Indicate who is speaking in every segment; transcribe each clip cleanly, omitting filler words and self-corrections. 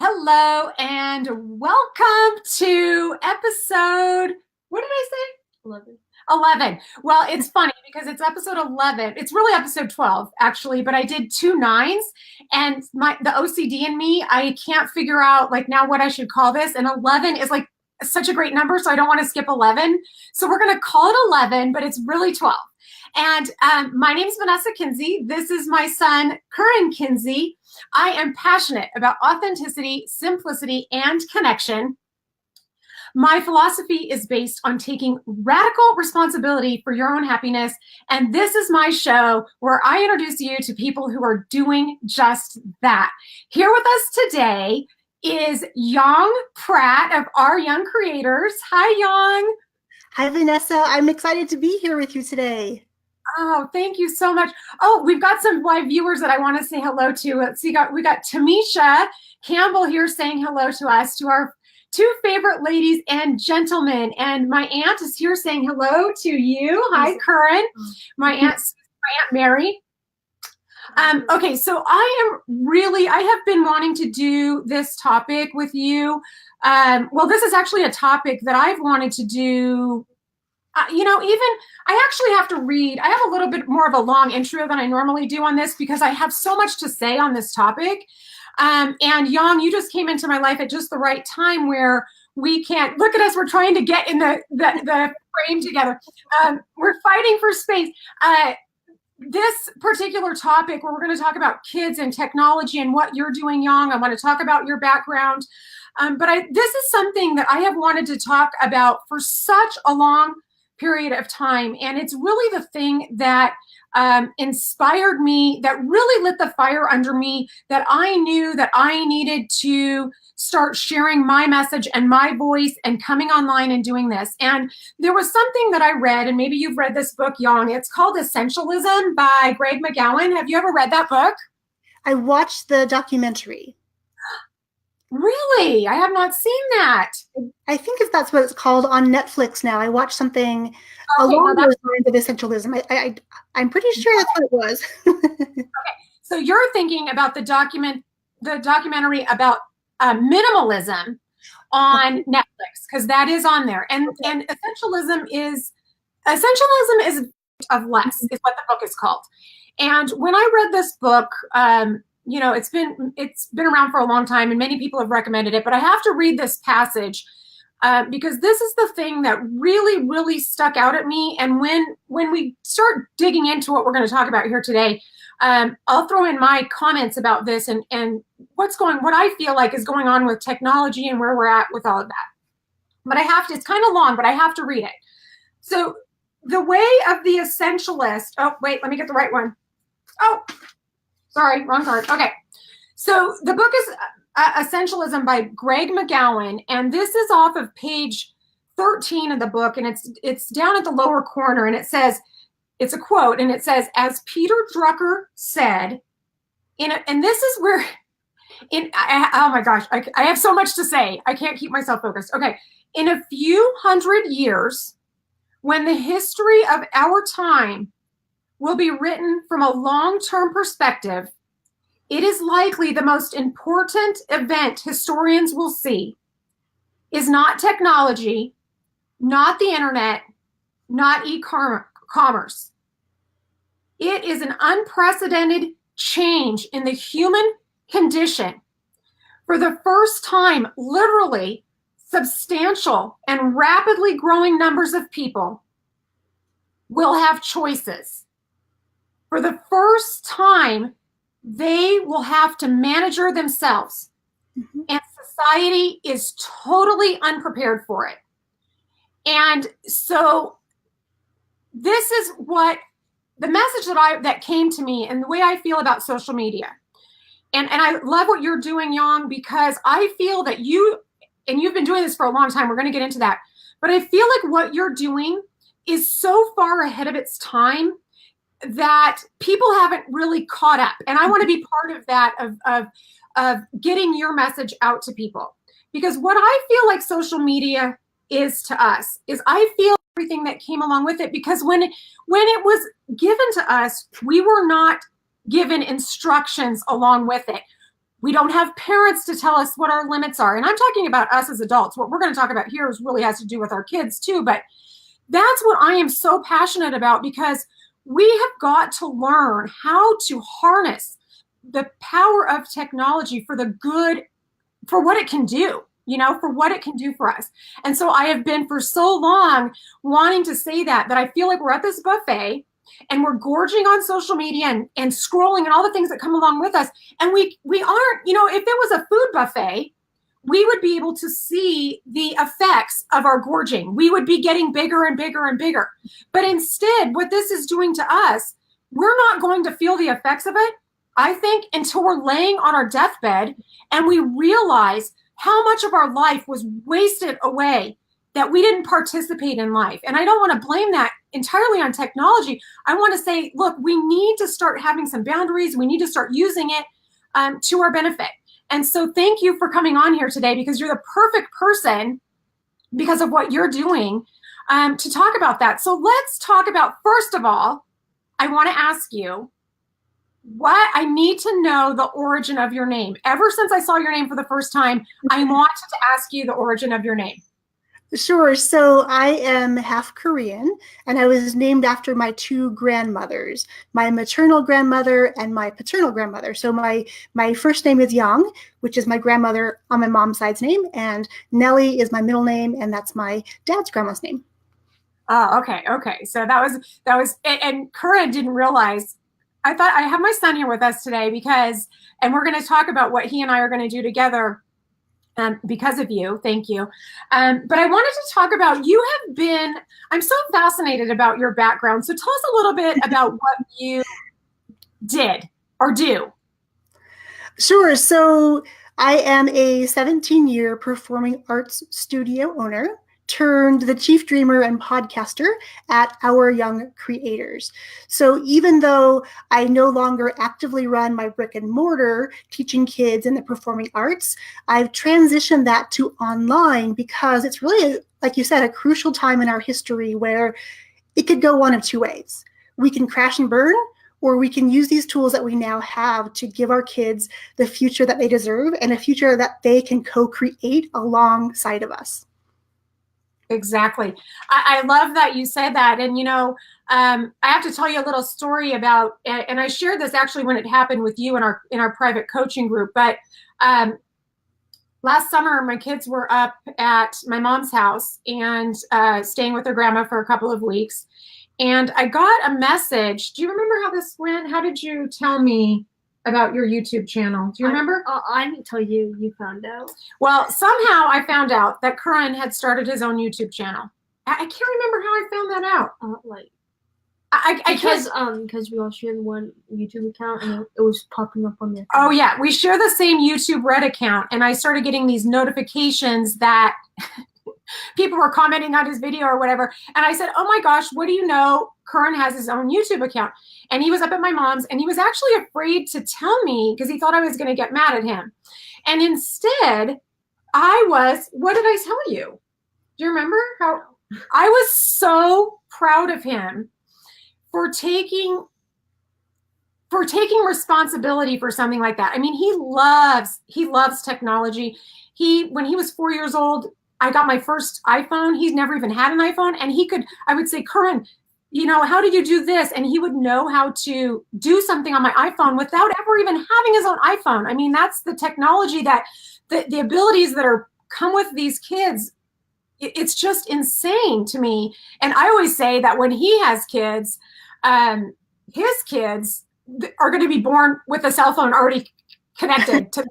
Speaker 1: Hello and welcome to episode, what did I say?
Speaker 2: 11.
Speaker 1: 11. Well, it's funny because it's episode 11. It's really episode 12, actually, but I did two nines and the OCD in me, I can't figure out like now what I should call this. And 11 is like such a great number, so I don't want to skip 11. So we're going to call it 11, but it's really 12. And my name is Vanessa Kinsey. This is my son, Curran Kinsey. I am passionate about authenticity, simplicity, and connection. My philosophy is based on taking radical responsibility for your own happiness. And this is my show where I introduce you to people who are doing just that. Here with us today is Yong Pratt of Our Young Creators. Hi, Yong.
Speaker 2: Hi, Vanessa. I'm excited to be here with you today.
Speaker 1: Oh, thank you so much. Oh, we've got some live viewers that I want to say hello to. Let's see, we got Tamisha Campbell here saying hello to us, to our two favorite ladies and gentlemen. And my aunt is here saying hello to you. Hi, Curran. My aunt Mary. Okay, so I have been wanting to do this topic with you. Well, this is actually a topic that I've wanted to do. I actually have to read. I have a little bit more of a long intro than I normally do on this because I have so much to say on this topic. And Yong, you just came into my life at just the right time where we can't look at us. We're trying to get in the frame together. We're fighting for space. This particular topic where we're going to talk about kids and technology and what you're doing, Yong. I want to talk about your background. But this is something that I have wanted to talk about for such a long period of time. And it's really the thing that inspired me, that really lit the fire under me, that I knew that I needed to start sharing my message and my voice and coming online and doing this. And there was something that I read, and maybe you've read this book, Yong. It's called Essentialism by Greg McGowan. Have you ever read that book?
Speaker 2: I watched the documentary.
Speaker 1: Really? I have not seen that.
Speaker 2: I think that's what it's called on Netflix now. I watched something along those lines of essentialism. I'm pretty sure that's what it was.
Speaker 1: Okay, so you're thinking about the documentary about minimalism on Netflix, because that is on there. And essentialism is of less, is what the book is called. And when I read this book, it's been around for a long time and many people have recommended it, but I have to read this passage because this is the thing that really, really stuck out at me. And when we start digging into what we're going to talk about here today, I'll throw in my comments about this and what I feel like is going on with technology and where we're at with all of that. But it's kind of long, but I have to read it. So the way of the essentialist, oh, wait, let me get the right one. Oh, sorry, wrong card. Okay. So the book is Essentialism by Greg McGowan, and this is off of page 13 of the book, and it's down at the lower corner, and it says, it's a quote, and it says, as Peter Drucker said, and this is where, oh my gosh, I have so much to say. I can't keep myself focused. Okay. In a few hundred years, when the history of our time will be written from a long-term perspective, it is likely the most important event historians will see is not technology, not the internet, not e-commerce. It is an unprecedented change in the human condition. For the first time, literally, substantial and rapidly growing numbers of people will have choices. For the first time, they will have to manage themselves. Mm-hmm. And society is totally unprepared for it. And so this is what the message that came to me and the way I feel about social media. And I love what you're doing, Yong, because I feel that you've been doing this for a long time. We're going to get into that. But I feel like what you're doing is so far ahead of its time that people haven't really caught up. And I want to be part of that, of getting your message out to people. Because what I feel like social media is to us is I feel everything that came along with it, because when it was given to us, we were not given instructions along with it. We don't have parents to tell us what our limits are. And I'm talking about us as adults. What we're going to talk about here is really has to do with our kids too. But that's what I am so passionate about, because we have got to learn how to harness the power of technology for the good, for what it can do, for what it can do for us. And so I have been for so long wanting to say that I feel like we're at this buffet and we're gorging on social media and scrolling and all the things that come along with us. And we aren't, if it was a food buffet, we would be able to see the effects of our gorging. We would be getting bigger and bigger and bigger. But instead, what this is doing to us, we're not going to feel the effects of it, I think, until we're laying on our deathbed and we realize how much of our life was wasted away, that we didn't participate in life. And I don't want to blame that entirely on technology. I want to say, look, we need to start having some boundaries. We need to start using it to our benefit. And so thank you for coming on here today, because you're the perfect person, because of what you're doing, to talk about that. So let's talk about, first of all, I want to ask you, what I need to know the origin of your name. Ever since I saw your name for the first time, I wanted to ask you the origin of your name.
Speaker 2: Sure. So I am half Korean, and I was named after my two grandmothers, my maternal grandmother and my paternal grandmother. So my first name is Yong, which is my grandmother on my mom's side's name, and Nellie is my middle name, and that's my dad's grandma's name.
Speaker 1: Oh, okay. Okay. So that was, and Kura didn't realize, I thought I have my son here with us today and we're going to talk about what he and I are going to do together. Because of you, thank you. But I wanted to talk about, I'm so fascinated about your background. So tell us a little bit about what you did or do.
Speaker 2: Sure. So I am a 17-year performing arts studio owner turned the chief dreamer and podcaster at Our Young Creators. So even though I no longer actively run my brick and mortar teaching kids in the performing arts, I've transitioned that to online, because it's really, like you said, a crucial time in our history where it could go one of two ways. We can crash and burn, or we can use these tools that we now have to give our kids the future that they deserve and a future that they can co-create alongside of us.
Speaker 1: Exactly. I love that you said that. And, I have to tell you a little story about, and I shared this actually when it happened with you in our private coaching group, but last summer, my kids were up at my mom's house and staying with their grandma for a couple of weeks. And I got a message. Do you remember how this went? How did you tell me about your YouTube channel? Do you remember?
Speaker 3: I didn't tell you. You found out.
Speaker 1: Well, somehow I found out that Curran had started his own YouTube channel. I can't remember how I found that out.
Speaker 3: Because we all shared one YouTube account and it was popping up on there.
Speaker 1: Oh yeah, we share the same YouTube Red account, and I started getting these notifications that people were commenting on his video or whatever. And I said, oh my gosh, what do you know? Curran has his own YouTube account. And he was up at my mom's, and he was actually afraid to tell me because he thought I was going to get mad at him. And instead, what did I tell you? Do you remember how I was so proud of him for taking responsibility for something like that? I mean, he loves technology. When he was 4 years old, I got my first iPhone. He's never even had an iPhone. And I would say, Curran, how did you do this? And he would know how to do something on my iPhone without ever even having his own iPhone. I mean, that's the technology that the abilities that come with these kids. It's just insane to me. And I always say that when he has kids, his kids are going to be born with a cell phone already connected to them.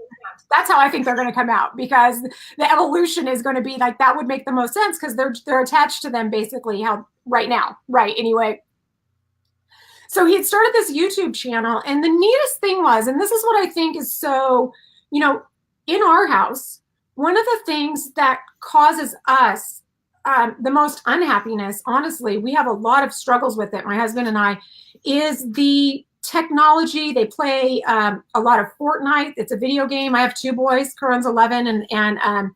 Speaker 1: That's how I think they're going to come out, because the evolution is going to be like, that would make the most sense because they're attached to them basically right now. Right. Anyway. So he had started this YouTube channel, and the neatest thing was, and this is what I think is so, in our house, one of the things that causes us the most unhappiness, honestly, we have a lot of struggles with it, my husband and I, is the technology. They play a lot of Fortnite. It's a video game. I have two boys. Curran's 11, and I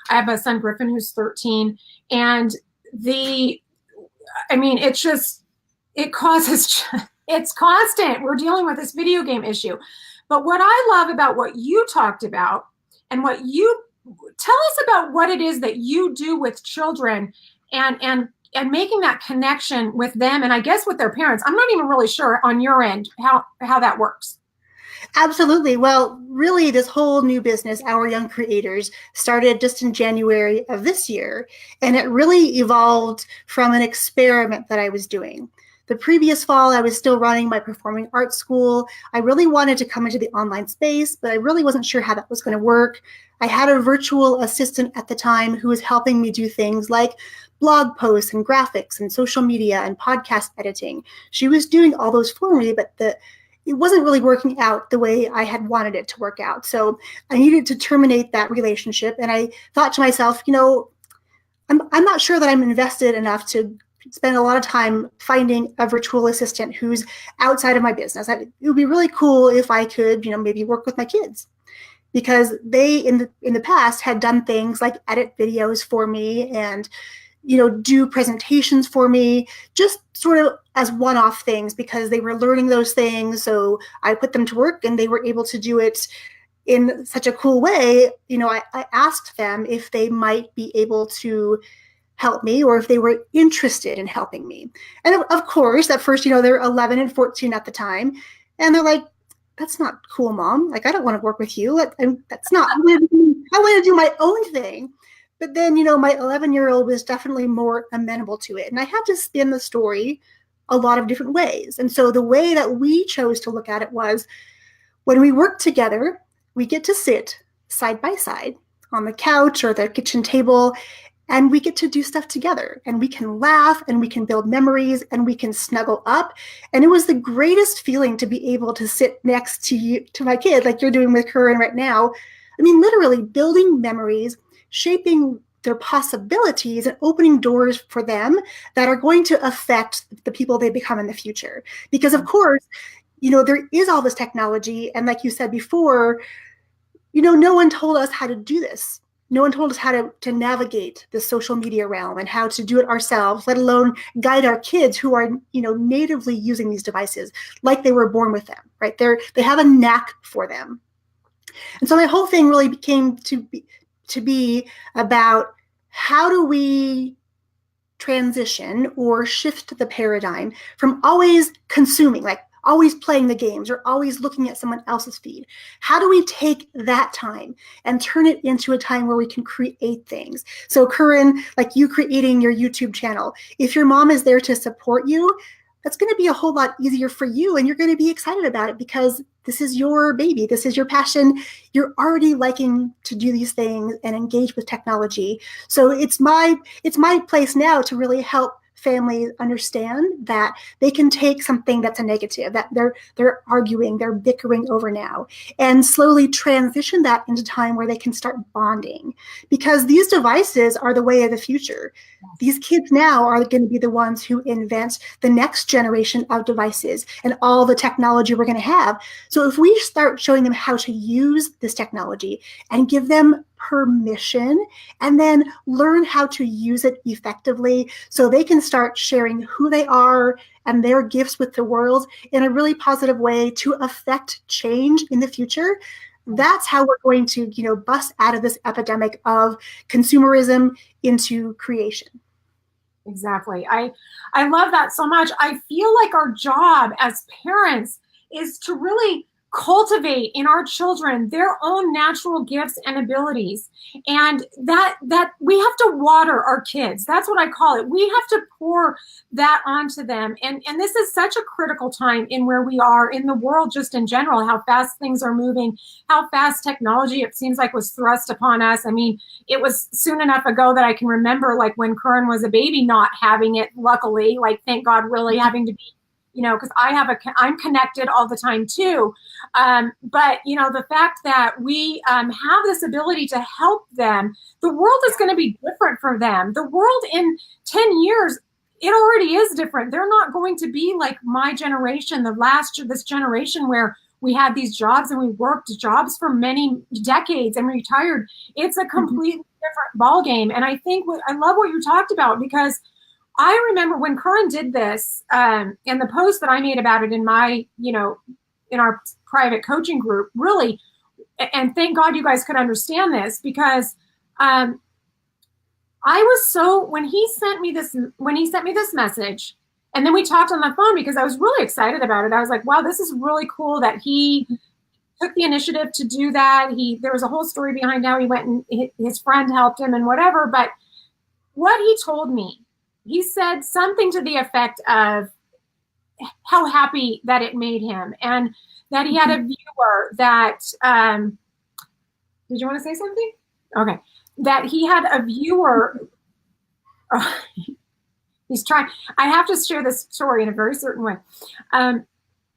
Speaker 1: have a son, Griffin, who's 13. And it's constant. We're dealing with this video game issue. But what I love about what you talked about and what you tell us about what it is that you do with children and making that connection with them and I guess with their parents. I'm not even really sure on your end how that works.
Speaker 2: Absolutely. Well, really, this whole new business, Our Young Creators, started just in January of this year, and it really evolved from an experiment that I was doing. The previous fall, I was still running my performing arts school. I really wanted to come into the online space, but I really wasn't sure how that was going to work. I had a virtual assistant at the time who was helping me do things like blog posts and graphics and social media and podcast editing. She was doing all those for me, but it wasn't really working out the way I had wanted it to work out. So I needed to terminate that relationship. And I thought to myself, I'm not sure that I'm invested enough to spend a lot of time finding a virtual assistant who's outside of my business. It would be really cool if I could, maybe work with my kids, because they in the past had done things like edit videos for me and do presentations for me, just sort of as one-off things, because they were learning those things. So I put them to work and they were able to do it in such a cool way. I asked them if they might be able to help me or if they were interested in helping me. And of course, at first, they're 11 and 14 at the time. And they're like, that's not cool, Mom. Like, I don't want to work with you. That's not, I want to do my own thing. But then, my 11-year-old was definitely more amenable to it. And I had to spin the story a lot of different ways. And so the way that we chose to look at it was, when we work together, we get to sit side by side on the couch or the kitchen table, and we get to do stuff together, and we can laugh and we can build memories and we can snuggle up. And it was the greatest feeling to be able to sit next to my kid, like you're doing with Corinne right now. I mean, literally building memories, shaping their possibilities and opening doors for them that are going to affect the people they become in the future. Because of course, there is all this technology. And like you said before, no one told us how to do this. No one told us how to navigate the social media realm and how to do it ourselves, let alone guide our kids who are, natively using these devices like they were born with them, right? They have a knack for them. And so my whole thing really became to be about, how do we transition or shift the paradigm from always consuming, like always playing the games or always looking at someone else's feed? How do we take that time and turn it into a time where we can create things? So Corinne, like you creating your YouTube channel, if your mom is there to support you, that's going to be a whole lot easier for you, and you're going to be excited about it because this is your baby, this is your passion. You're already liking to do these things and engage with technology. So it's my place now to really help families understand that they can take something that's a negative, that they're arguing, they're bickering over now, and slowly transition that into time where they can start bonding. Because these devices are the way of the future. These kids now are going to be the ones who invent the next generation of devices and all the technology we're going to have. So if we start showing them how to use this technology and give them permission and then learn how to use it effectively, so they can start sharing who they are and their gifts with the world in a really positive way to affect change in the future, that's how we're going to, bust out of this epidemic of consumerism into creation.
Speaker 1: Exactly. I love that so much. I feel like our job as parents is to really cultivate in our children their own natural gifts and abilities, and that we have to water our kids. That's what I call it. We have to pour that onto them, and this is such a critical time in where we are in the world, just in general, how fast things are moving, how fast technology, it seems like, was thrust upon us. I mean, it was soon enough ago that I can remember, like, when Curran was a baby, not having it, luckily, like, thank God, really having to be, because I'm connected all the time too. But, the fact that we have this ability to help them, the world is going to be different for them. The world in 10 years, it already is different. They're not going to be like my generation, this generation where we had these jobs and we worked jobs for many decades and retired. It's a completely different ballgame. And I think I love what you talked about, because I remember when Curran did this, and the post that I made about it in my, private coaching group, really. And thank God you guys could understand this, because I was so, when he sent me this message, and then we talked on the phone, because I was really excited about it. I was like, wow, this is really cool that he took the initiative to do that. There was a whole story behind how he went and his friend helped him and whatever. But what he told me, he said something to the effect of how happy that it made him, and that he had a viewer that, did you want to say something? Okay. That he had a viewer. He's trying. I have to share this story in a very certain way.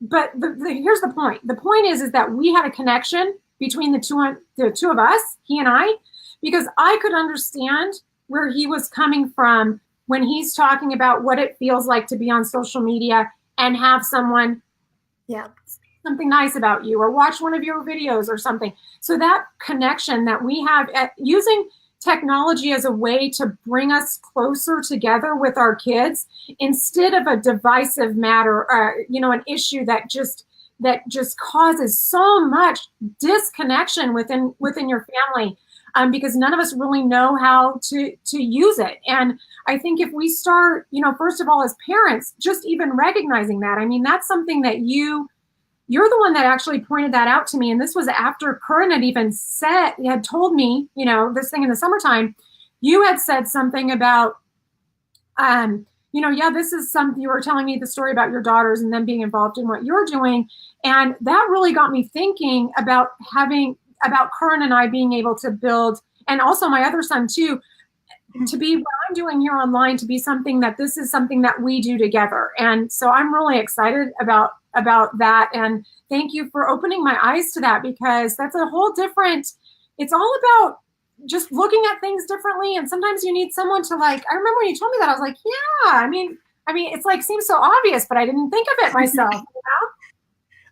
Speaker 1: But here's the point. The point is that we had a connection between the two of us, he and I, because I could understand where he was coming from when he's talking about what it feels like to be on social media and have someone say something nice about you or watch one of your videos or something. So that connection that we have using technology as a way to bring us closer together with our kids, instead of a divisive matter, an issue that just causes so much disconnection within your family, because none of us really know how to use it. And I think if we start, first of all, as parents, just even recognizing that, I mean, that's something that you're the one that actually pointed that out to me. And this was after Curran had told me, this thing in the summertime. You had said something about, this is something, you were telling me the story about your daughters and them being involved in what you're doing. And that really got me thinking about Curran and I being able to build, and also my other son too, to be what I'm doing here online, to be something that this is something that we do together. And so I'm really excited about that. And thank you for opening my eyes to that, because that's a whole different, it's all about just looking at things differently. And sometimes you need someone to, like, I remember when you told me that, I was like, yeah, I mean, it's like, seems so obvious, but I didn't think of it myself,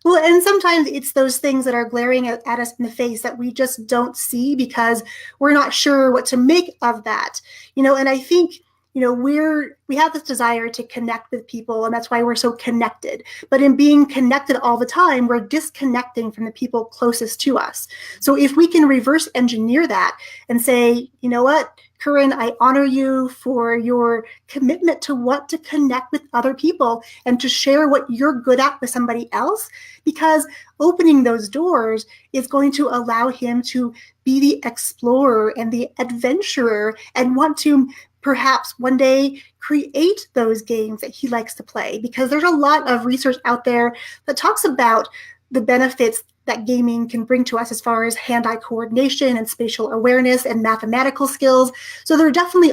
Speaker 2: Well, and sometimes it's those things that are glaring at us in the face that we just don't see because we're not sure what to make of that. And I think, we have this desire to connect with people, and that's why we're so connected. But in being connected all the time, we're disconnecting from the people closest to us. So if we can reverse engineer that and say, you know what, Curran, I honor you for your commitment to want to connect with other people and to share what you're good at with somebody else, because opening those doors is going to allow him to be the explorer and the adventurer and want to perhaps one day create those games that he likes to play, because there's a lot of research out there that talks about the benefits that gaming can bring to us as far as hand-eye coordination and spatial awareness and mathematical skills. So there definitely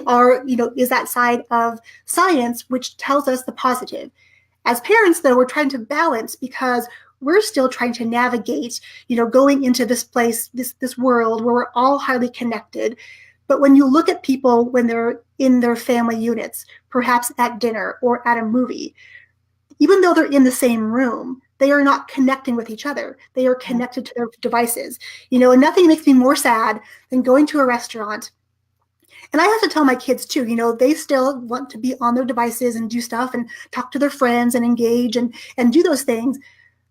Speaker 2: is that side of science which tells us the positive. As parents, though, we're trying to balance, because we're still trying to navigate, going into this place, this world where we're all highly connected. But when you look at people when they're in their family units, perhaps at dinner or at a movie, even though they're in the same room, they are not connecting with each other. They are connected to their devices. And nothing makes me more sad than going to a restaurant. And I have to tell my kids too, they still want to be on their devices and do stuff and talk to their friends and engage and do those things.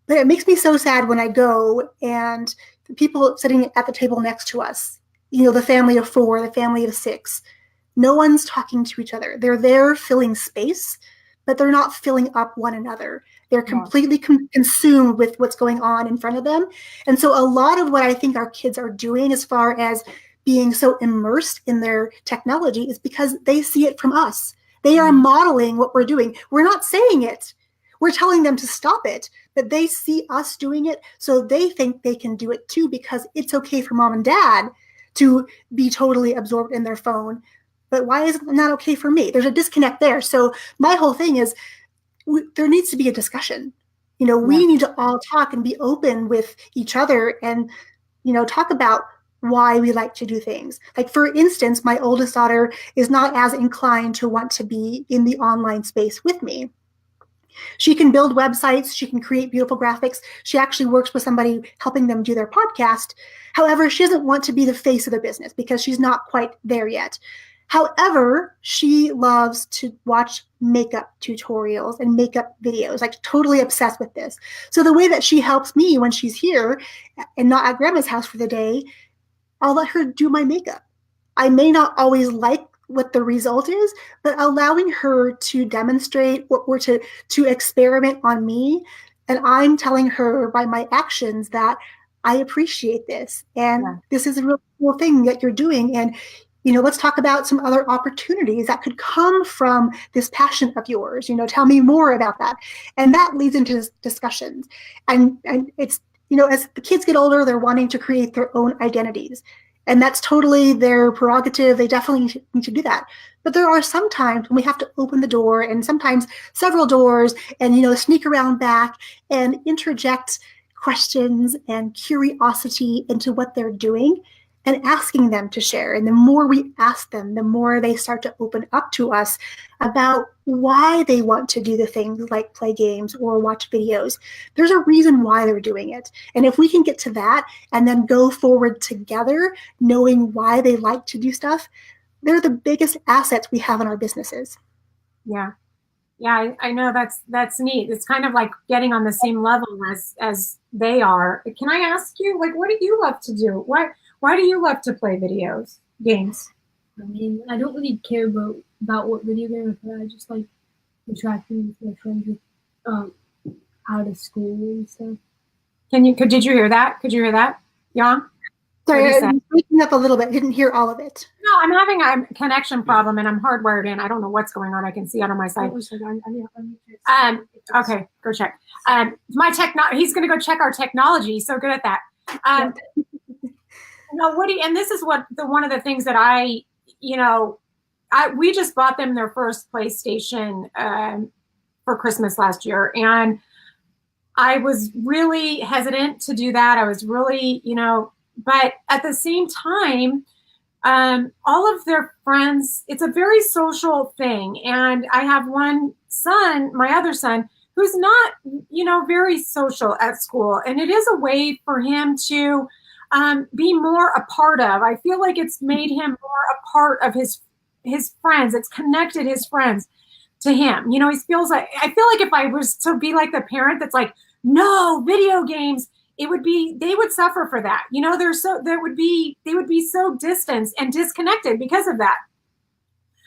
Speaker 2: But it makes me so sad when I go and the people sitting at the table next to us, the family of 4, the family of 6, no one's talking to each other. They're there filling space, but they're not filling up one another. They're completely consumed with what's going on in front of them. And so a lot of what I think our kids are doing as far as being so immersed in their technology is because they see it from us. They are modeling what we're doing. We're not saying it. We're telling them to stop it, but they see us doing it, so they think they can do it too, because it's okay for mom and dad to be totally absorbed in their phone. But why is it not okay for me? There's a disconnect there. So my whole thing is there needs to be a discussion. We need to all talk and be open with each other and, talk about why we like to do things. Like, for instance, my oldest daughter is not as inclined to want to be in the online space with me. She can build websites. She can create beautiful graphics. She actually works with somebody helping them do their podcast. However, she doesn't want to be the face of the business because she's not quite there yet. However, she loves to watch makeup tutorials and makeup videos, like totally obsessed with this. So the way that she helps me when she's here and not at grandma's house for the day, I'll let her do my makeup. I may not always like what the result is, but allowing her to demonstrate or to experiment on me, and I'm telling her by my actions that I appreciate this and this is a real cool thing that you're doing. And let's talk about some other opportunities that could come from this passion of yours. Tell me more about that. And that leads into discussions. And it's, as the kids get older, they're wanting to create their own identities. And that's totally their prerogative. They definitely need to do that. But there are some times when we have to open the door, and sometimes several doors, and sneak around back and interject questions and curiosity into what they're doing and asking them to share. And the more we ask them, the more they start to open up to us about why they want to do the things like play games or watch videos. There's a reason why they're doing it. And if we can get to that and then go forward together, knowing why they like to do stuff, they're the biggest assets we have in our businesses.
Speaker 1: Yeah. Yeah, I know that's neat. It's kind of like getting on the same level as they are. Can I ask you, like, what do you love to do? Why do you love to play games?
Speaker 3: I mean, I don't really care about what video game I play. I just like interacting with my friends out of school and stuff.
Speaker 1: Did you hear that? Could you hear that, Yong?
Speaker 2: Sorry, I'm breaking up a little bit. Didn't hear all of it.
Speaker 1: No, I'm having a connection problem and I'm hardwired in. I don't know what's going on. I can see it on my side. Okay, go check. He's going to go check our technology. So good at that. No, Woody, and this is one of the things that we just bought them their first PlayStation for Christmas last year, and I was really hesitant to do that. I was really, but at the same time, all of their friends, it's a very social thing. And I have one son, my other son, who's not, very social at school. And it is a way for him to be more a part of. I feel like it's made him more a part of his friends. It's connected his friends to him. He feels like, I feel like if I was to be like the parent that's like, no, video games, they would suffer for that. They would be so distanced and disconnected because of that.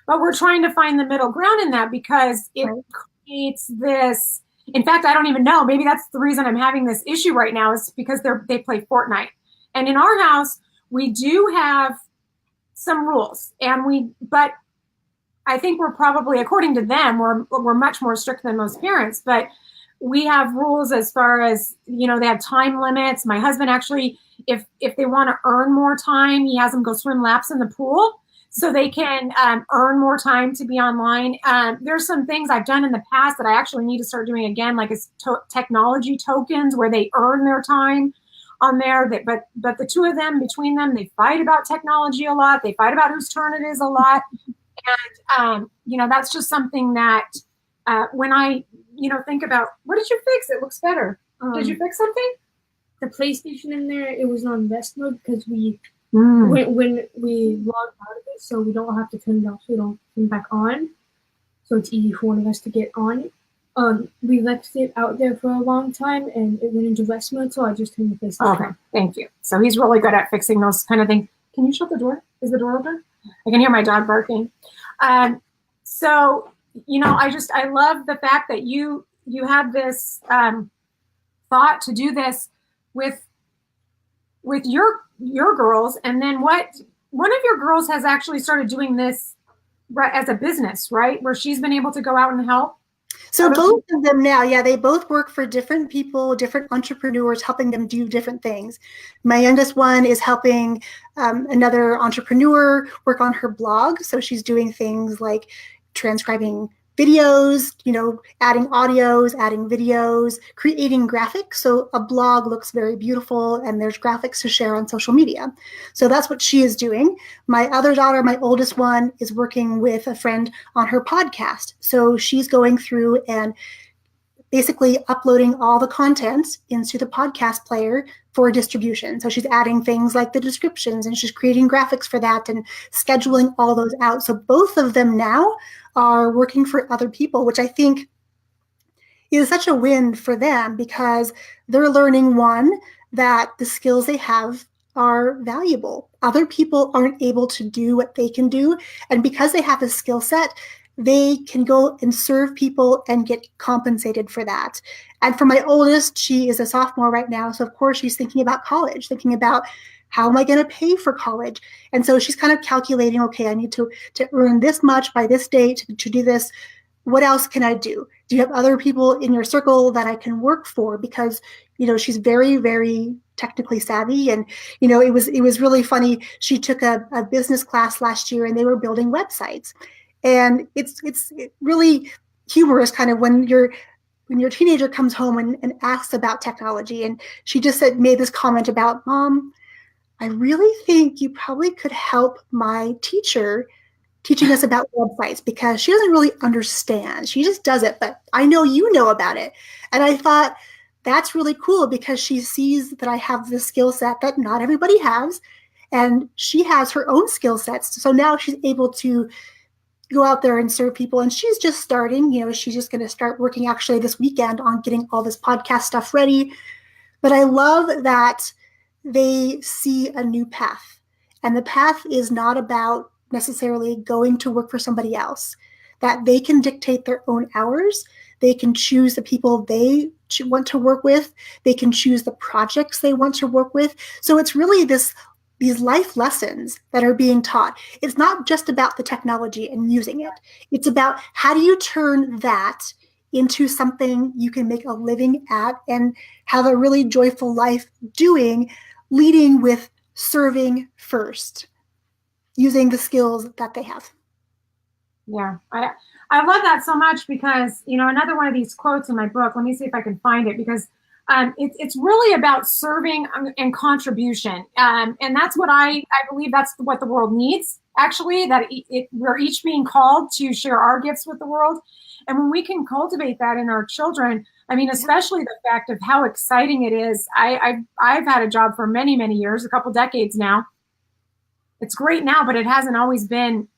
Speaker 1: But we're trying to find the middle ground in that because it creates this. In fact, I don't even know. Maybe that's the reason I'm having this issue right now is because they play Fortnite. And in our house, we do have some rules, but I think we're probably, according to them, we're much more strict than most parents, but we have rules as far as, they have time limits. My husband actually, if they want to earn more time, he has them go swim laps in the pool so they can earn more time to be online. There's some things I've done in the past that I actually need to start doing again, like technology tokens where they earn their time on there. But the two of them, between them, they fight about technology a lot. They fight about whose turn it is a lot. And, that's just something that when I, think about, what did you fix? It looks better. Did you fix something?
Speaker 3: The PlayStation in there, it was on rest mode because when we logged out of it, so we don't have to turn it off, so we don't turn it back on. So it's easy for one of us to get on it. We left it out there for a long time and it went into rest mode, so I just turned the PlayStation.
Speaker 1: Okay, thank you. So he's really good at fixing those kind of things. Can you shut the door? Is the door open? I can hear my dog barking. So, I love the fact that you had this thought to do this with your girls, and then one of your girls has actually started doing this as a business, right? Where she's been able to go out and help.
Speaker 2: So both of them now, they both work for different people, different entrepreneurs, helping them do different things. My youngest one is helping another entrepreneur work on her blog. So she's doing things like transcribing videos, adding audios, adding videos, creating graphics. So a blog looks very beautiful and there's graphics to share on social media. So that's what she is doing. My other daughter, my oldest one, is working with a friend on her podcast. So she's going through and basically uploading all the content into the podcast player for distribution. So she's adding things like the descriptions, and she's creating graphics for that and scheduling all those out. So both of them now are working for other people, which I think is such a win for them, because they're learning, one, that the skills they have are valuable. Other people aren't able to do what they can do. And because they have a skill set, they can go and serve people and get compensated for that. And for my oldest, she is a sophomore right now. So of course she's thinking about college, thinking about, how am I going to pay for college? And so she's kind of calculating, okay, I need to earn this much by this date to do this. What else can I do? Do you have other people in your circle that I can work for? Because, she's very, very technically savvy. And, it was really funny. She took a business class last year, and they were building websites. And it's really humorous, kind of, when your teenager comes home and asks about technology. And she just made this comment about, Mom, I really think you probably could help my teacher teaching us about websites, because she doesn't really understand. She just does it, but I know you know about it. And I thought, that's really cool, because she sees that I have this skill set that not everybody has, and she has her own skill sets. So now she's able to go out there and serve people. And she's just starting, she's just going to start working actually this weekend on getting all this podcast stuff ready. But I love that they see a new path. And the path is not about necessarily going to work for somebody else, that they can dictate their own hours. They can choose the people they want to work with. They can choose the projects they want to work with. So it's really these life lessons that are being taught. It's not just about the technology and using it. It's about, how do you turn that into something you can make a living at and have a really joyful life doing, leading with serving first, using the skills that they have.
Speaker 1: Yeah, I love that so much, because, another one of these quotes in my book, let me see if I can find it, because it's really about serving and contribution. And that's what I believe that's what the world needs, actually, that we're each being called to share our gifts with the world. And when we can cultivate that in our children, especially the fact of how exciting it is. I've had a job for many, many years, a couple decades now. It's great now, but it hasn't always been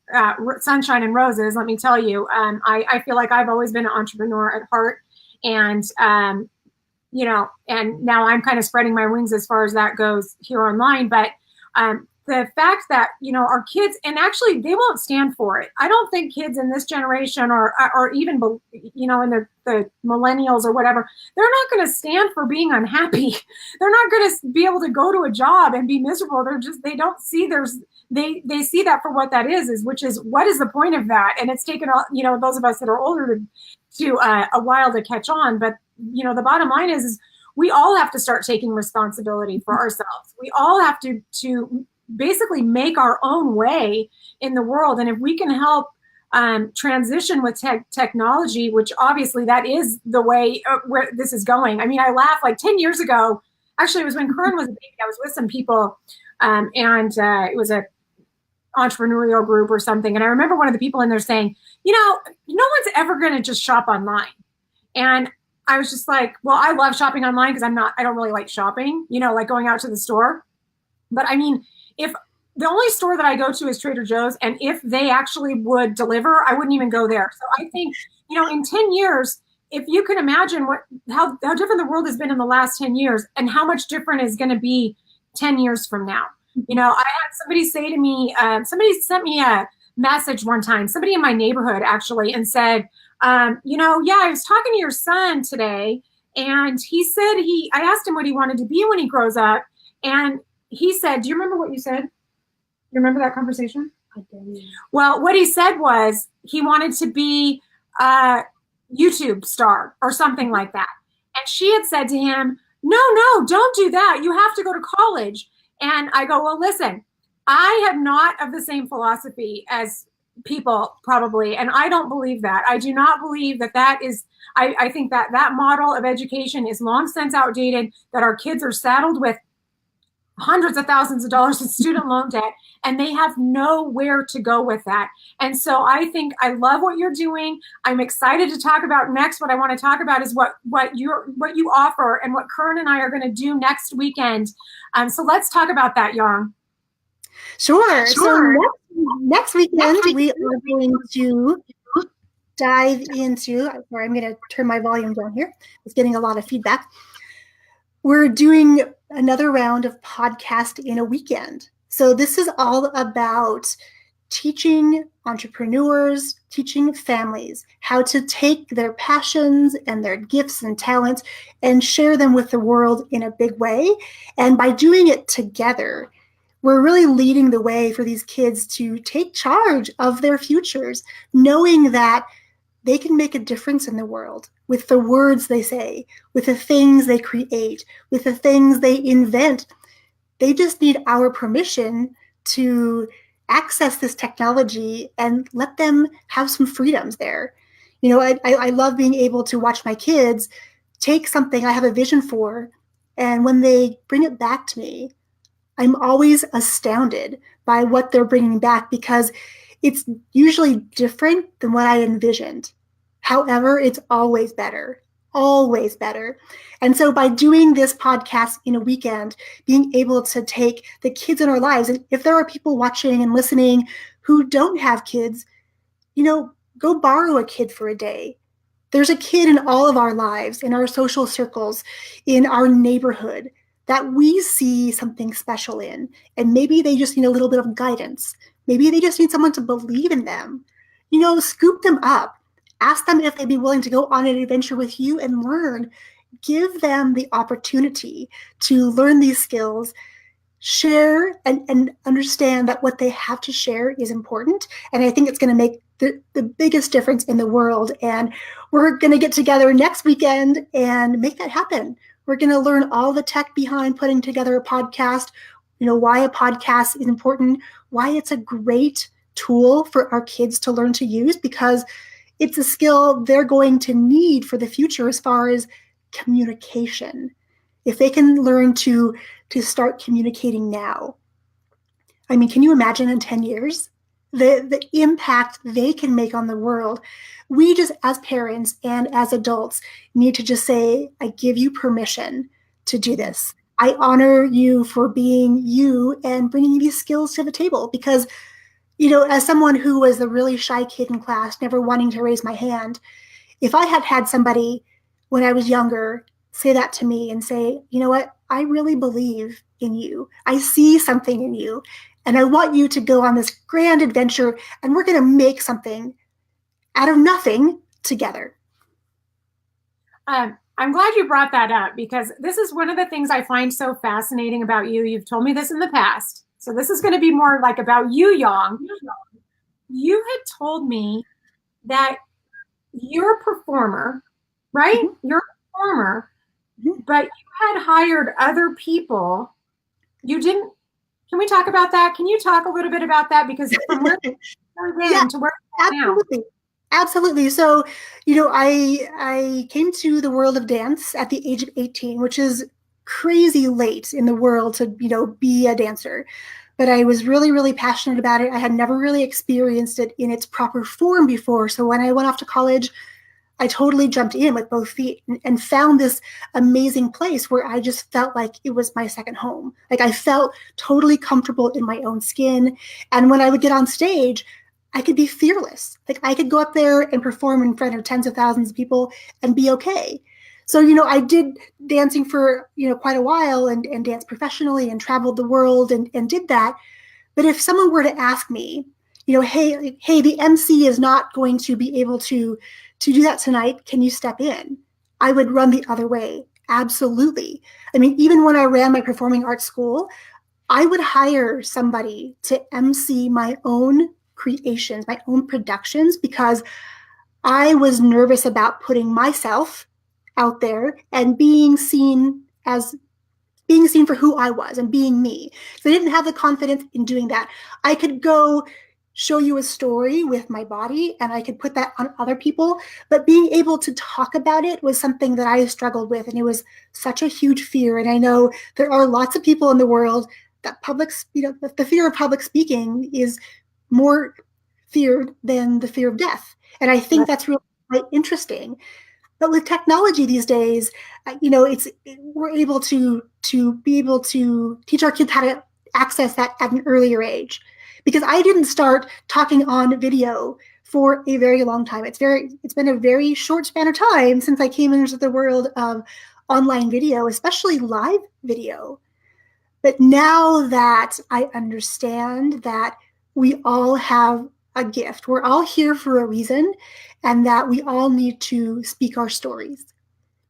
Speaker 1: sunshine and roses, let me tell you. I feel like I've always been an entrepreneur at heart. And, and now I'm kind of spreading my wings as far as that goes here online. But the fact that, our kids, and actually they won't stand for it. I don't think kids in this generation or even, in the millennials or whatever, they're not going to stand for being unhappy. They're not going to be able to go to a job and be miserable. They don't see they see that for what that is which is, what is the point of that? And it's taken, those of us that are older to a while to catch on. But, the bottom line is we all have to start taking responsibility for ourselves. We all have to basically make our own way in the world. And if we can help transition with technology, which obviously that is the way where this is going. I laugh, like 10 years ago, actually it was when Kern was a baby, I was with some people and it was a entrepreneurial group or something. And I remember one of the people in there saying, no one's ever going to just shop online. And I was just like, well, I love shopping online because I don't really like shopping, like going out to the store. But if the only store that I go to is Trader Joe's, and if they actually would deliver, I wouldn't even go there. So I think, in 10 years, if you can imagine how different the world has been in the last 10 years and how much different is going to be 10 years from now. I had somebody say to me, somebody sent me a message one time, somebody in my neighborhood actually, and said, I was talking to your son today, and he said I asked him what he wanted to be when he grows up. And he said, do you remember what you said? You remember that conversation?
Speaker 3: I don't.
Speaker 1: Well, what he said was he wanted to be a YouTube star or something like that. And she had said to him, no, don't do that. You have to go to college. And I go, well, listen, I have not of the same philosophy as people probably, and I don't believe that. I do not believe that is, I think that model of education is long since outdated, that our kids are saddled with hundreds of thousands of dollars in student loan debt, and they have nowhere to go with that. And so I think I love what you're doing. I'm excited to talk about next. What I want to talk about is what you offer and what Kern and I are going to do next weekend. So let's talk about that, Yong.
Speaker 2: Sure. So next weekend, we are going to dive into, sorry, I'm going to turn my volume down here. It's getting a lot of feedback. We're doing another round of podcast in a weekend. So this is all about teaching entrepreneurs, teaching families how to take their passions and their gifts and talents and share them with the world in a big way. And by doing it together, we're really leading the way for these kids to take charge of their futures, knowing that they can make a difference in the world with the words they say, with the things they create, with the things they invent. They just need our permission to access this technology and let them have some freedoms there. You know, I love being able to watch my kids take something I have a vision for, and when they bring it back to me, I'm always astounded by what they're bringing back because it's usually different than what I envisioned. However, it's always better, always better. And so by doing this podcast in a weekend, being able to take the kids in our lives, and if there are people watching and listening who don't have kids, you know, go borrow a kid for a day. There's a kid in all of our lives, in our social circles, in our neighborhood, that we see something special in. And maybe they just need a little bit of guidance. Maybe they just need someone to believe in them. You know, scoop them up. Ask them if they'd be willing to go on an adventure with you and learn. Give them the opportunity to learn these skills, share and understand that what they have to share is important. And I think it's going to make the biggest difference in the world. And we're going to get together next weekend and make that happen. We're going to learn all the tech behind putting together a podcast, you know, why a podcast is important, why it's a great tool for our kids to learn to use, because it's a skill they're going to need for the future as far as communication. If they can learn to start communicating now, I mean, can you imagine in 10 years the impact they can make on the world? We just, as parents and as adults, need to just say, I give you permission to do this. I honor you for being you and bringing these skills to the table because, you know, as someone who was a really shy kid in class, never wanting to raise my hand, if I had had somebody when I was younger say that to me and say, you know what, I really believe in you. I see something in you. And I want you to go on this grand adventure and we're going to make something out of nothing together.
Speaker 1: I'm glad you brought that up because this is one of the things I find so fascinating about you. You've told me this in the past. So this is going to be more like about you, Yong. You had told me that you're a performer, right? Mm-hmm. You're a performer, mm-hmm. But you had hired other people. You didn't. Can we talk about that? Can you talk a little bit about that? Because from where then to where
Speaker 2: absolutely. Now. Absolutely. So, you know, I came to the world of dance at the age of 18, which is crazy late in the world to, you know, be a dancer. But I was really, really passionate about it. I had never really experienced it in its proper form before. So when I went off to college, I totally jumped in with both feet and found this amazing place where I just felt like it was my second home. Like I felt totally comfortable in my own skin. And when I would get on stage, I could be fearless. Like I could go up there and perform in front of tens of thousands of people and be okay. So, you know, I did dancing for, you know, quite a while and danced professionally and traveled the world and did that. But if someone were to ask me, you know, hey, the MC is not going to be able to do that tonight, can you step in? I would run the other way. Absolutely. I mean, even when I ran my performing arts school, I would hire somebody to MC my own creations, my own productions, because I was nervous about putting myself out there and being seen for who I was and being me. So I didn't have the confidence in doing that. I could go show you a story with my body and I could put that on other people. But being able to talk about it was something that I struggled with. And it was such a huge fear. And I know there are lots of people in the world that the fear of public speaking is more feared than the fear of death. And I think that's really quite interesting. But with technology these days, we're able to be able to teach our kids how to access that at an earlier age. Because I didn't start talking on video for a very long time. It's been a very short span of time since I came into the world of online video, especially live video. But now that I understand that we all have a gift, we're all here for a reason, and that we all need to speak our stories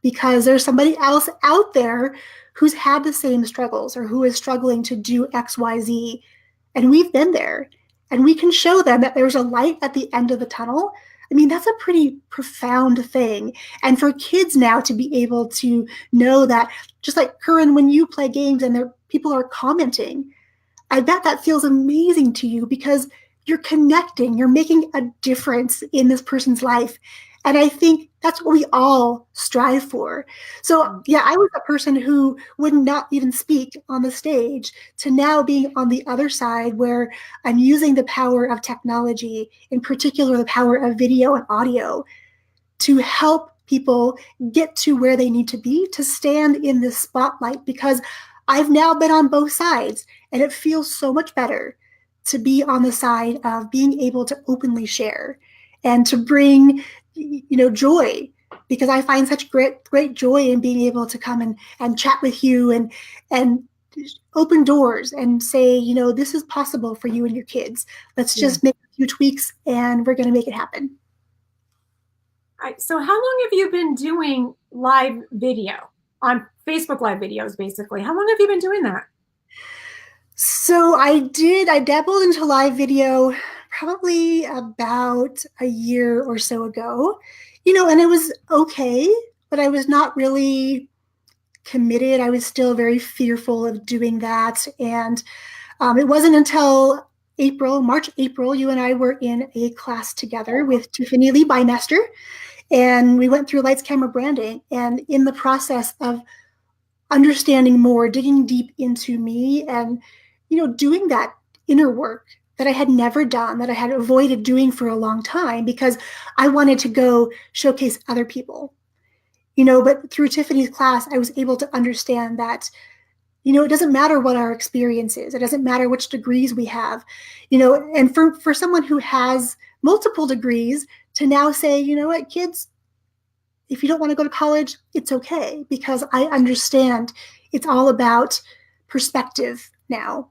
Speaker 2: because there's somebody else out there who's had the same struggles or who is struggling to do X, Y, Z. And we've been there, and we can show them that there's a light at the end of the tunnel. I mean, that's a pretty profound thing. And for kids now to be able to know that, just like Curran, when you play games and people are commenting, I bet that feels amazing to you because you're connecting, you're making a difference in this person's life. And I think that's what we all strive for. So yeah, I was a person who would not even speak on the stage to now being on the other side where I'm using the power of technology, in particular the power of video and audio, to help people get to where they need to be, to stand in this spotlight, because I've now been on both sides and it feels so much better to be on the side of being able to openly share and to bring joy, because I find such great joy in being able to come and chat with you and open doors and say, this is possible for you and your kids. Let's just make a few tweaks and we're going to make it happen.
Speaker 1: So how long have you been doing live video on Facebook live videos, basically? How long have you been doing that?
Speaker 2: So I dabbled into live video probably about a year or so ago, and it was okay, but I was not really committed. I was still very fearful of doing that. And it wasn't until March, April, you and I were in a class together with Tiffany Lee Bymester, and we went through lights, camera, branding. And in the process of understanding more, digging deep into me and, doing that inner work that I had never done, that I had avoided doing for a long time because I wanted to go showcase other people. But through Tiffany's class, I was able to understand that, it doesn't matter what our experience is. It doesn't matter which degrees we have, and for someone who has multiple degrees to now say, what, kids, if you don't want to go to college, it's okay, because I understand it's all about perspective now.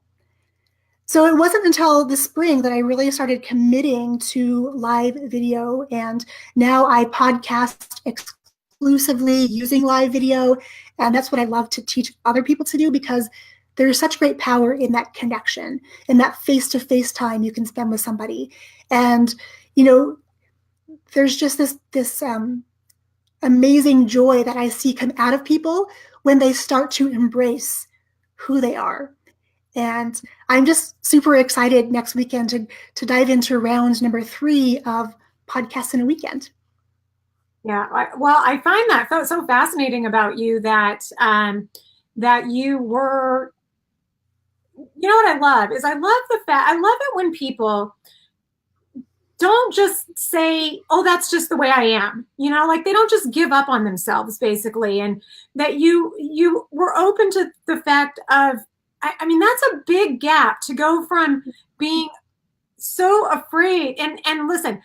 Speaker 2: So it wasn't until the spring that I really started committing to live video, and now I podcast exclusively using live video, and that's what I love to teach other people to do, because there's such great power in that connection, in that face-to-face time you can spend with somebody. And, there's just this amazing joy that I see come out of people when they start to embrace who they are. And I'm just super excited next weekend to dive into round number 3 of Podcasts in a Weekend.
Speaker 1: Yeah, I find that so fascinating about you that that you were, what I love is I love it when people don't just say, oh, that's just the way I am, like they don't just give up on themselves, basically. And that you were open to the fact of, I mean, that's a big gap to go from being so afraid. And listen,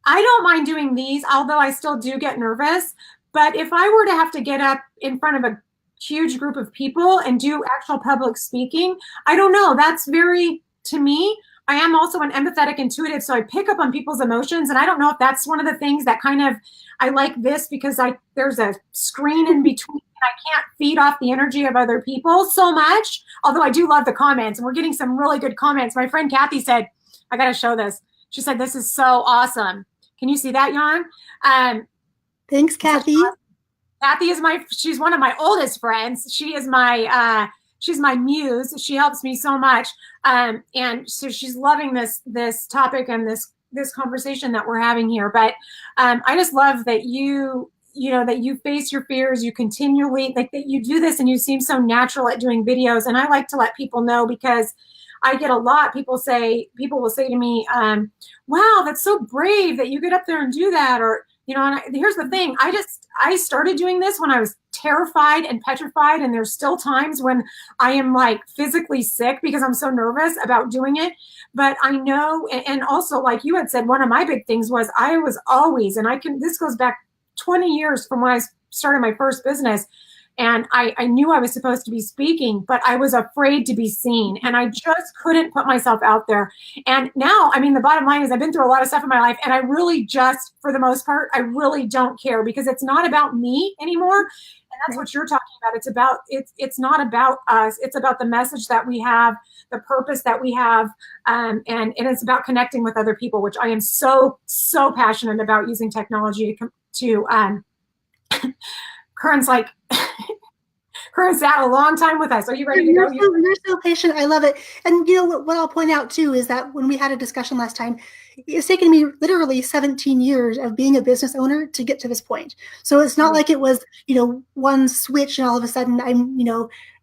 Speaker 1: I don't mind doing these, although I still do get nervous. But if I were to have to get up in front of a huge group of people and do actual public speaking, I don't know. That's very, to me, I am also an empathetic intuitive, so I pick up on people's emotions. And I don't know if that's one of the things that kind of, I like this because there's a screen in between. I can't feed off the energy of other people so much, although I do love the comments, and we're getting some really good comments. My friend Kathy said, I got to show this. She said, this is so awesome. Can you see that, Yong?
Speaker 2: Thanks, Kathy.
Speaker 1: Kathy is she's one of my oldest friends. She is my she's my muse. She helps me so much. And so she's loving this topic and this conversation that we're having here. But I just love that that you face your fears, you continually, like, that you do this, and you seem so natural at doing videos. And I like to let people know, because I get a lot, people will say to me, wow, that's so brave that you get up there and do that. Or, and here's the thing, I started doing this when I was terrified and petrified. And there's still times when I am like physically sick because I'm so nervous about doing it. But I know, and also, like you had said, one of my big things was I was always, this goes back 20 years from when I started my first business. And I knew I was supposed to be speaking, but I was afraid to be seen. And I just couldn't put myself out there. And now, I mean, the bottom line is I've been through a lot of stuff in my life. And I really just, for the most part, I really don't care, because it's not about me anymore. And that's what you're talking about. It's not about us. It's about the message that we have, the purpose that we have. And it's about connecting with other people, which I am so, so passionate about, using technology to Curran's like, Curran's sat a long time with us. Are you ready to go?
Speaker 2: You're so patient. I love it. And what I'll point out too is that when we had a discussion last time, it's taken me literally 17 years of being a business owner to get to this point. So it's not like it was, one switch and all of a sudden I'm,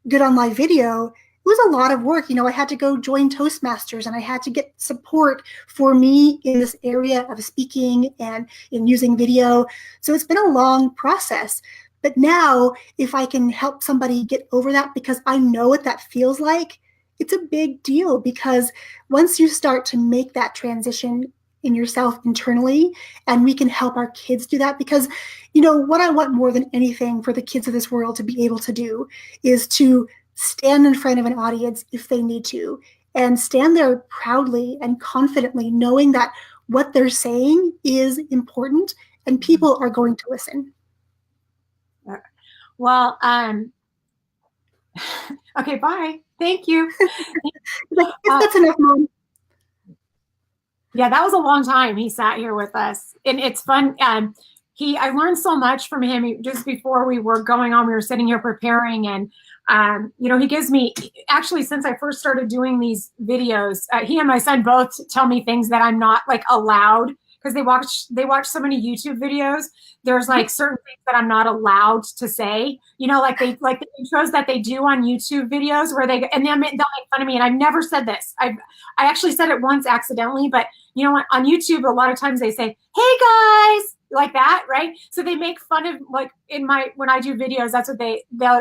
Speaker 2: good on live video. It was a lot of work. I had to go join Toastmasters, and I had to get support for me in this area of speaking and in using video. So it's been a long process. But now, if I can help somebody get over that, because I know what that feels like, it's a big deal. Because once you start to make that transition in yourself internally, and we can help our kids do that, because, what I want more than anything for the kids of this world to be able to do is to stand in front of an audience if they need to, and stand there proudly and confidently, knowing that what they're saying is important and people are going to listen.
Speaker 1: Well, okay, bye. Thank you.
Speaker 2: That's enough, Mom.
Speaker 1: Yeah, that was a long time he sat here with us. And it's fun. I learned so much from him just before we were going on. We were sitting here preparing, and he gives me, actually, since I first started doing these videos, he and my son both tell me things that I'm not like allowed, because they watch so many YouTube videos. There's like certain things that I'm not allowed to say, like the intros that they do on YouTube videos where they'll make fun of me. And I've never said this. I actually said it once accidentally, but on YouTube, a lot of times they say, "Hey guys," like that, right? So they make fun of, like, when I do videos, that's what they'll,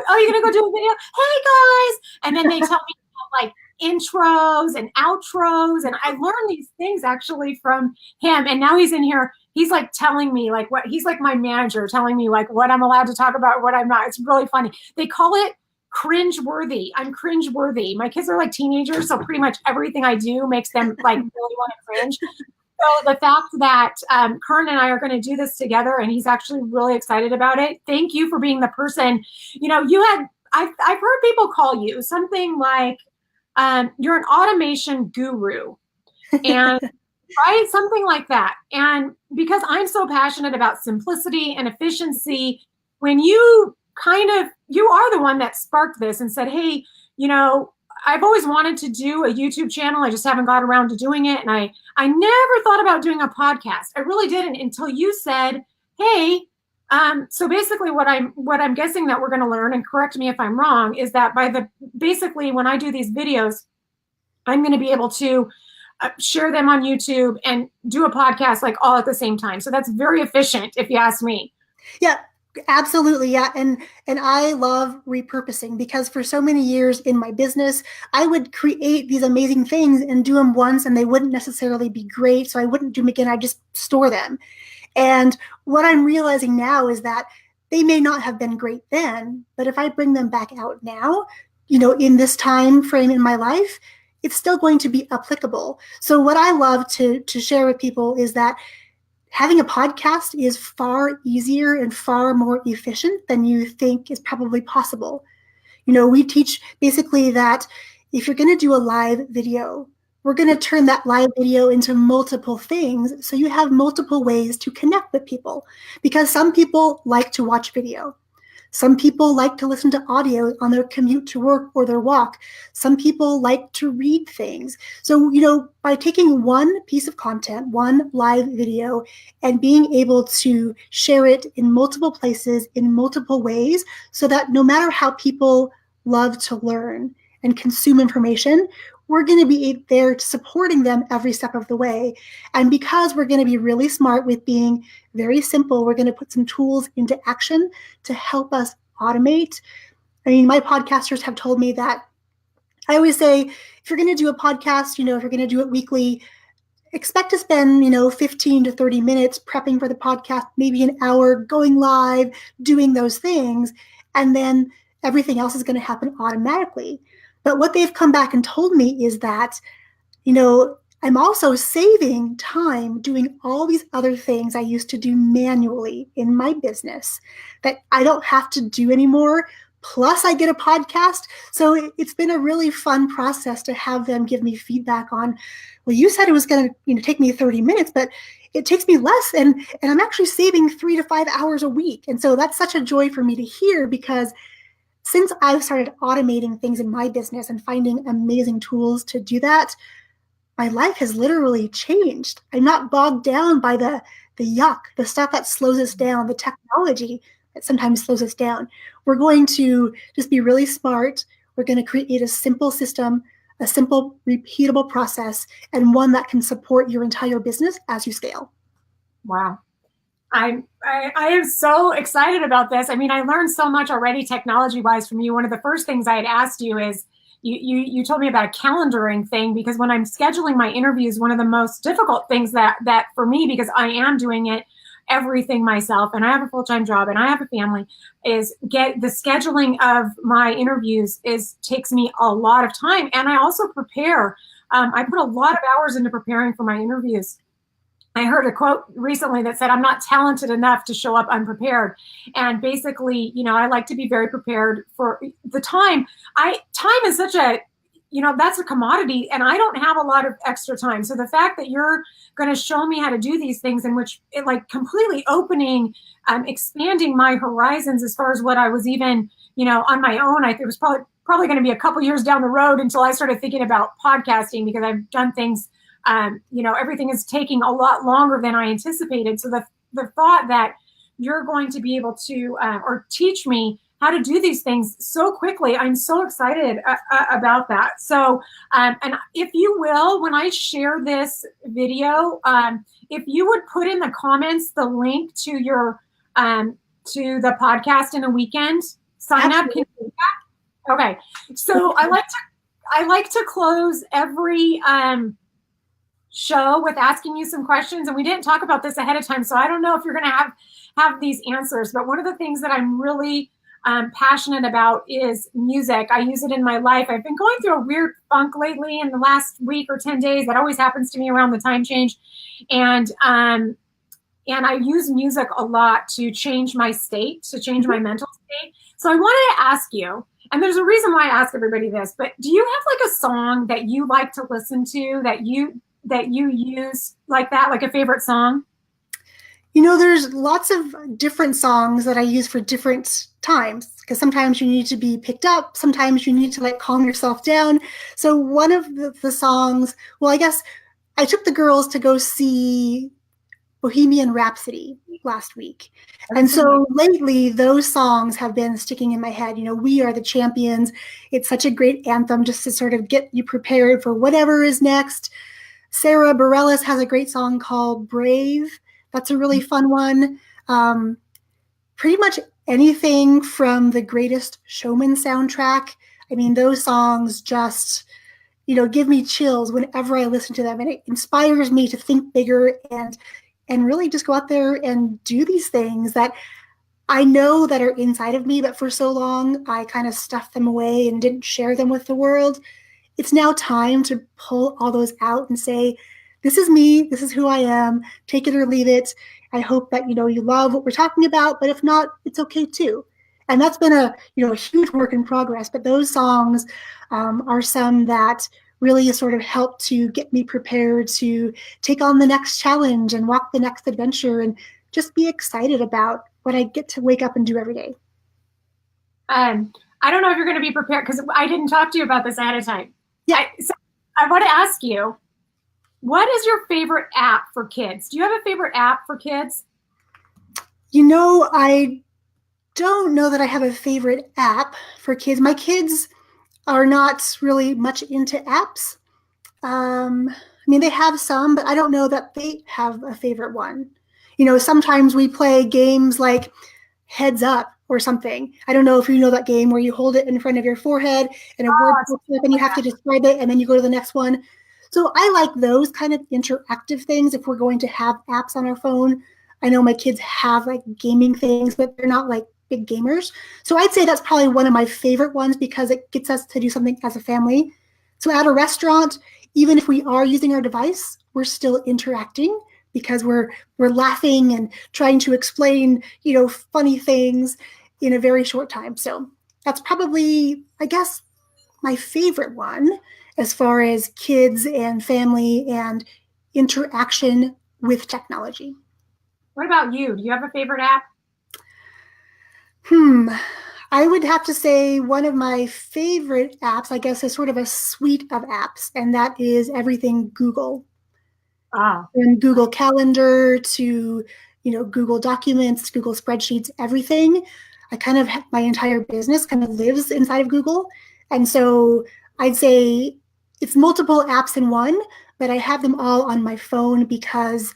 Speaker 1: "Oh, you're gonna go do a video? Hey guys." And then they tell me about, like, intros and outros, and I learned these things actually from him. And now he's in here, he's like telling me, like, what he's like my manager, telling me like what I'm allowed to talk about, what I'm not. It's really funny. They call it cringe-worthy. I'm cringe-worthy. My kids are like teenagers, so pretty much everything I do makes them like really want to cringe. So the fact that Curran and I are going to do this together, and he's actually really excited about it. Thank you for being the person. I've heard people call you something like, you're an automation guru, and right, something like that. And because I'm so passionate about simplicity and efficiency, when you are the one that sparked this and said, "Hey, I've always wanted to do a YouTube channel. I just haven't got around to doing it." And I never thought about doing a podcast. I really didn't, until you said, "Hey, so basically what I'm guessing that we're going to learn, and correct me if I'm wrong, is that basically when I do these videos, I'm going to be able to share them on YouTube and do a podcast, like, all at the same time." So that's very efficient, if you ask me.
Speaker 2: Yeah, absolutely. Yeah. And I love repurposing, because for so many years in my business, I would create these amazing things and do them once, and they wouldn't necessarily be great. So I wouldn't do them again. I just store them. And what I'm realizing now is that they may not have been great then, but if I bring them back out now, in this time frame in my life, it's still going to be applicable. So what I love to share with people is that having a podcast is far easier and far more efficient than you think is probably possible. We teach basically that if you're going to do a live video, we're going to turn that live video into multiple things, so you have multiple ways to connect with people. Because some people like to watch video. Some people like to listen to audio on their commute to work or their walk. Some people like to read things. So, by taking one piece of content, one live video, and being able to share it in multiple places, in multiple ways, so that no matter how people love to learn and consume information, we're going to be there supporting them every step of the way. And because we're going to be really smart with being very simple, we're going to put some tools into action to help us automate. I mean, my podcasters have told me that I always say, if you're going to do a podcast, if you're going to do it weekly, expect to spend, 15 to 30 minutes prepping for the podcast, maybe an hour going live, doing those things, and then everything else is going to happen automatically. But what they've come back and told me is that, I'm also saving time doing all these other things I used to do manually in my business that I don't have to do anymore. Plus I get a podcast. So it's been a really fun process to have them give me feedback on, well, you said it was going to take me 30 minutes, but it takes me less. And I'm actually saving 3 to 5 hours a week. And so that's such a joy for me to hear, because since I've started automating things in my business and finding amazing tools to do that, my life has literally changed. I'm not bogged down by the yuck, the stuff that slows us down, the technology that sometimes slows us down. We're going to just be really smart. We're going to create a simple system, a simple, repeatable process, and one that can support your entire business as you scale.
Speaker 1: Wow. I am so excited about this. I mean, I learned so much already technology-wise from you. One of the first things I had asked you is, you told me about a calendaring thing, because when I'm scheduling my interviews, one of the most difficult things that for me, because I am doing everything myself and I have a full-time job and I have a family, is get the scheduling of my interviews takes me a lot of time. And I also prepare. I put a lot of hours into preparing for my interviews. I heard a quote recently that said, I'm not talented enough to show up unprepared. And basically, I like to be very prepared for the time. Time is such a, that's a commodity, and I don't have a lot of extra time. So the fact that you're going to show me how to do these things, in which it completely opening, expanding my horizons as far as what I was even, on my own, it was probably going to be a couple years down the road until I started thinking about podcasting, because I've done things, everything is taking a lot longer than I anticipated. So the thought that you're going to be able to, or teach me how to do these things so quickly, I'm so excited about that. So, and if you will, when I share this video, if you would put in the comments the link to your, to the podcast in a weekend sign up. Can you do that? Okay. So I like to close every, show with asking you some questions, and we didn't talk about this ahead of time, so I don't know if you're going to have these answers. But one of the things that I'm really passionate about is music. I use it in my life. I've been going through a weird funk lately in the last week or 10 days. That always happens to me around the time change, and I use music a lot to change my state, to change my mental state. So I wanted to ask you, and there's a reason why I ask everybody this, but do you have a song that you like to listen to that you use like that, like a favorite song?
Speaker 2: There's lots of different songs that I use for different times, because sometimes you need to be picked up, sometimes you need to calm yourself down. So one of the songs, well, I guess I took the girls to go see Bohemian Rhapsody last week. And so lately those songs have been sticking in my head. We Are the Champions. It's such a great anthem just to sort of get you prepared for whatever is next. Sarah Bareilles has a great song called Brave. That's a really fun one. Pretty much anything from the Greatest Showman soundtrack. I mean, those songs just, give me chills whenever I listen to them. And it inspires me to think bigger and really just go out there and do these things that I know that are inside of me, but for so long I kind of stuffed them away and didn't share them with the world. It's now time to pull all those out and say, this is me, this is who I am, take it or leave it. I hope that, you love what we're talking about, but if not, it's okay too. And that's been a huge work in progress, but those songs are some that really sort of help to get me prepared to take on the next challenge and walk the next adventure and just be excited about what I get to wake up and do every day.
Speaker 1: I don't know if you're going to be prepared because I didn't talk to you about this ahead of time.
Speaker 2: Yeah.
Speaker 1: So I want to ask you, what is your favorite app for kids? Do you have a favorite app for kids?
Speaker 2: I don't know that I have a favorite app for kids. My kids are not really much into apps. They have some, but I don't know that they have a favorite one. Sometimes we play games like Heads Up or something. I don't know if you know that game where you hold it in front of your forehead and a word pops up and you have to describe it and then you go to the next one. So I like those kind of interactive things if we're going to have apps on our phone. I know my kids have like gaming things, but they're not like big gamers. So I'd say that's probably one of my favorite ones because it gets us to do something as a family. So at a restaurant, even if we are using our device, we're still interacting because we're laughing and trying to explain, funny things in a very short time. So that's probably, I guess, my favorite one as far as kids and family and interaction with technology.
Speaker 1: What about you? Do you have a favorite app?
Speaker 2: I would have to say one of my favorite apps, I guess, is sort of a suite of apps, and that is everything Google. From Google Calendar to, Google Documents, Google Spreadsheets, everything. My entire business kind of lives inside of Google. And so I'd say it's multiple apps in one, but I have them all on my phone because,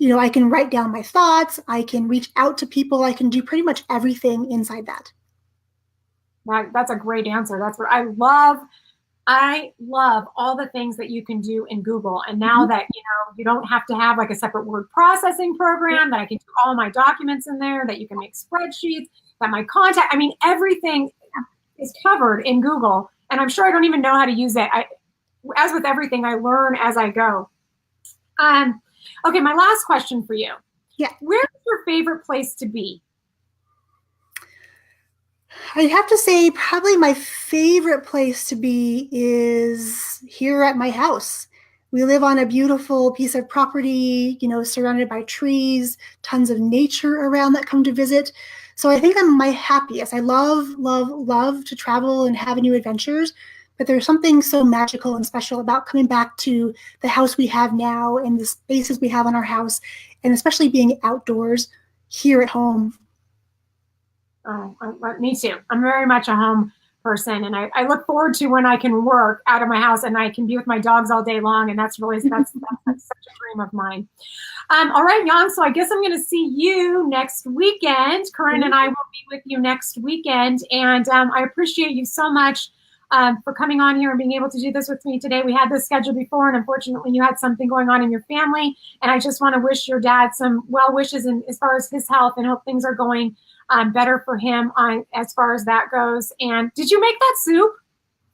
Speaker 2: I can write down my thoughts, I can reach out to people, I can do pretty much everything inside that.
Speaker 1: That's a great answer. That's what I love. I love all the things that you can do in Google. And now that, you don't have to have like a separate word processing program, that I can do all my documents in there, that you can make spreadsheets, that my contact, everything is covered in Google. And I'm sure I don't even know how to use it. As with everything, I learn as I go. Okay, my last question for you.
Speaker 2: Yeah.
Speaker 1: Where's your favorite place to be?
Speaker 2: I'd have to say probably my favorite place to be is here at my house. We live on a beautiful piece of property, surrounded by trees, tons of nature around that come to visit. So I think I'm my happiest. I love, love, love to travel and have new adventures, but there's something so magical and special about coming back to the house we have now and the spaces we have on our house, and especially being outdoors here at home.
Speaker 1: Oh, me too. I'm very much a home person, and I look forward to when I can work out of my house and I can be with my dogs all day long, and that's such a dream of mine. All right, Yong, so I guess I'm going to see you next weekend. Corinne and I will be with you next weekend, and I appreciate you so much for coming on here and being able to do this with me today. We had this scheduled before, and unfortunately you had something going on in your family, and I just want to wish your dad some well wishes as far as his health, and hope things are going better for him as far as that goes. And did you make that soup,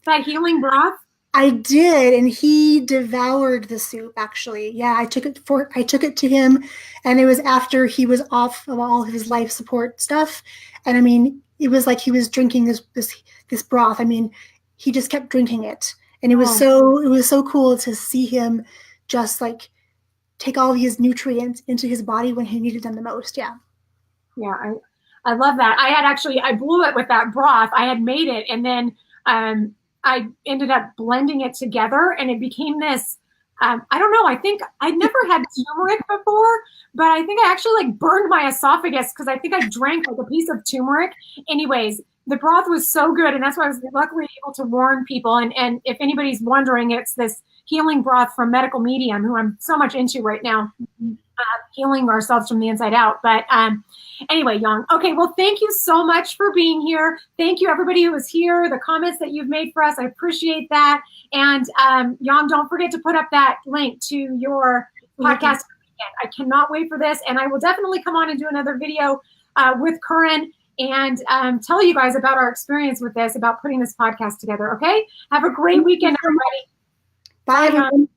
Speaker 1: that healing broth?
Speaker 2: I did, and he devoured the soup. Actually, yeah, I took it to him, and it was after he was off of all his life support stuff, and it was like he was drinking this broth. He just kept drinking it, and it was so cool to see him just like take all of his nutrients into his body when he needed them the most. Yeah.
Speaker 1: Yeah, I love that. I blew it with that broth. I had made it, and then I ended up blending it together, and it became this, I don't know, I think I'd never had turmeric before, but I think I actually burned my esophagus because I think I drank a piece of turmeric. Anyways, the broth was so good, and that's why I was luckily able to warn people. And if anybody's wondering, it's this healing broth from Medical Medium, who I'm so much into right now, healing ourselves from the inside out. But anyway, Yong. Okay, well, thank you so much for being here. Thank you, everybody who was here, the comments that you've made for us. I appreciate that. And Yong, don't forget to put up that link to your podcast. I cannot wait for this. And I will definitely come on and do another video with Corinne and tell you guys about our experience with this, about putting this podcast together. Okay? Have a great weekend, everybody.
Speaker 2: Bye, everyone.